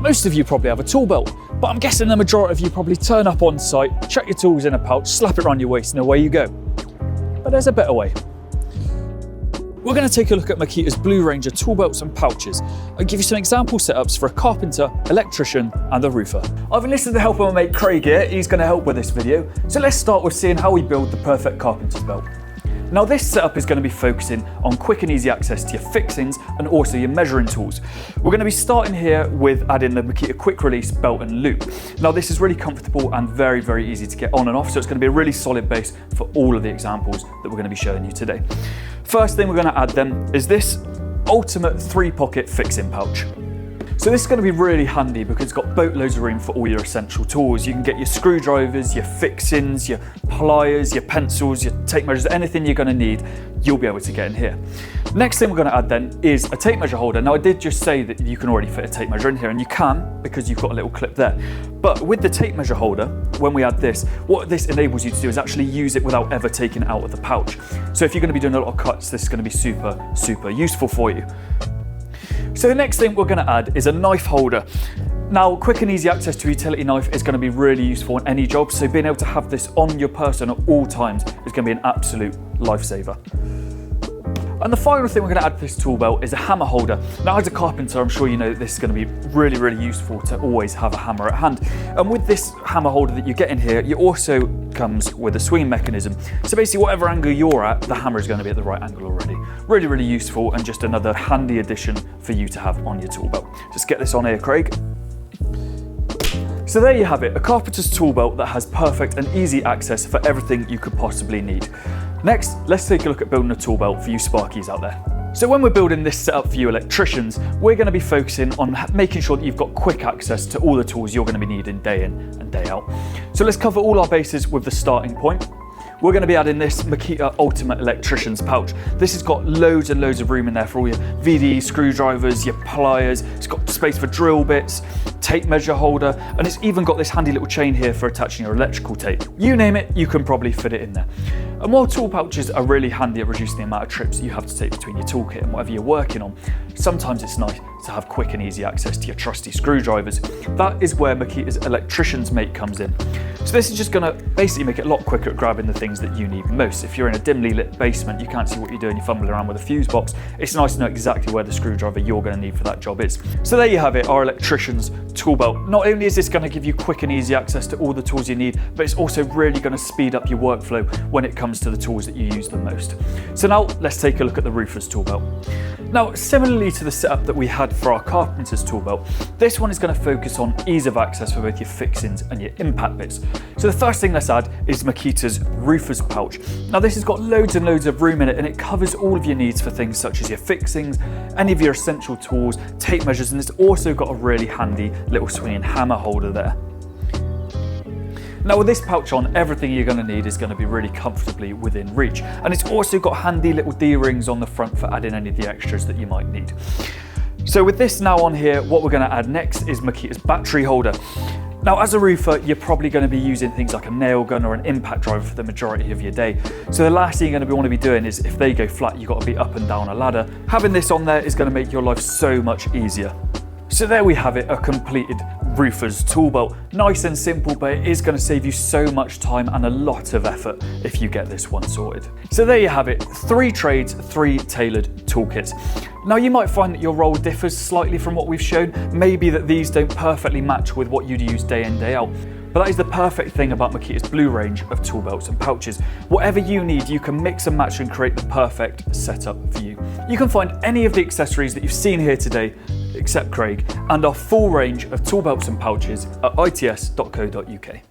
Most of you probably have a tool belt, but I'm guessing the majority of you probably turn up on site, chuck your tools in a pouch, slap it around your waist and away you go. But there's a better way. We're going to take a look at Makita's Blue range of tool belts and pouches and give you some example setups for a carpenter, electrician and a roofer. I've enlisted the help of my mate Craig here. He's going to help with this video. So let's start with seeing how we build the perfect carpenter's belt. Now this setup is going to be focusing on quick and easy access to your fixings and also your measuring tools. We're going to be starting here with adding the Makita quick release belt and loop. Now this is really comfortable and very, very easy to get on and off, so it's going to be a really solid base for all of the examples that we're going to be showing you today. First thing we're going to add then is this ultimate 3-pocket fixing pouch. So this is going to be really handy because it's got boatloads of room for all your essential tools. You can get your screwdrivers, your fixings, your pliers, your pencils, your tape measures, anything you're going to need, you'll be able to get in here. Next thing we're going to add then is a tape measure holder. Now I did just say that you can already fit a tape measure in here, and you can because you've got a little clip there. But with the tape measure holder, when we add this, what this enables you to do is actually use it without ever taking it out of the pouch. So if you're going to be doing a lot of cuts, this is going to be super, super useful for you. So the next thing we're going to add is a knife holder. Now, quick and easy access to a utility knife is going to be really useful in any job, so being able to have this on your person at all times is going to be an absolute lifesaver. And the final thing we're going to add to this tool belt is a hammer holder. Now as a carpenter, I'm sure you know that this is going to be really, really useful to always have a hammer at hand. And with this hammer holder that you get in here, it also comes with a swinging mechanism. So basically whatever angle you're at, the hammer is going to be at the right angle already. Really, really useful and just another handy addition for you to have on your tool belt. Just get this on here, Craig. So there you have it, a carpenter's tool belt that has perfect and easy access for everything you could possibly need. Next, let's take a look at building a tool belt for you Sparkies out there. So when we're building this setup for you electricians, we're going to be focusing on making sure that you've got quick access to all the tools you're going to be needing day in and day out. So let's cover all our bases with the starting point. We're going to be adding this Makita Ultimate Electrician's pouch. This has got loads and loads of room in there for all your VDE screwdrivers, your pliers. It's got space for drill bits, tape measure holder, and it's even got this handy little chain here for attaching your electrical tape. You name it, you can probably fit it in there. And while tool pouches are really handy at reducing the amount of trips you have to take between your toolkit and whatever you're working on, sometimes it's nice to have quick and easy access to your trusty screwdrivers. That is where Makita's Electrician's Mate comes in. So this is just going to basically make it a lot quicker at grabbing the things that you need most. If you're in a dimly lit basement, you can't see what you're doing, you're fumbling around with a fuse box, it's nice to know exactly where the screwdriver you're going to need for that job is. So there you have it, our Electrician's tool belt. Not only is this going to give you quick and easy access to all the tools you need, but it's also really going to speed up your workflow when it comes to the tools that you use the most. So now let's take a look at the roofer's tool belt. Now, similarly to the setup that we had for our carpenter's tool belt, this one is going to focus on ease of access for both your fixings and your impact bits. So the first thing let's add is Makita's roofer's pouch. Now this has got loads and loads of room in it, and it covers all of your needs for things such as your fixings, any of your essential tools, tape measures, and it's also got a really handy little swinging hammer holder there. Now with this pouch on, everything you're going to need is going to be really comfortably within reach, and it's also got handy little D-rings on the front for adding any of the extras that you might need. So with this now on here, what we're going to add next is Makita's battery holder. Now as a roofer, you're probably going to be using things like a nail gun or an impact driver for the majority of your day. So the last thing you're going to want to be doing is, if they go flat, you've got to be up and down a ladder. Having this on there is going to make your life so much easier. So there we have it, a completed roofer's tool belt. Nice and simple, but it is going to save you so much time and a lot of effort if you get this one sorted. So there you have it, 3 trades, 3 tailored toolkits. Now you might find that your role differs slightly from what we've shown, maybe that these don't perfectly match with what you'd use day in, day out. But that is the perfect thing about Makita's Blue range of tool belts and pouches. Whatever you need, you can mix and match and create the perfect setup for you. You can find any of the accessories that you've seen here today, except Craig, and our full range of tool belts and pouches at its.co.uk.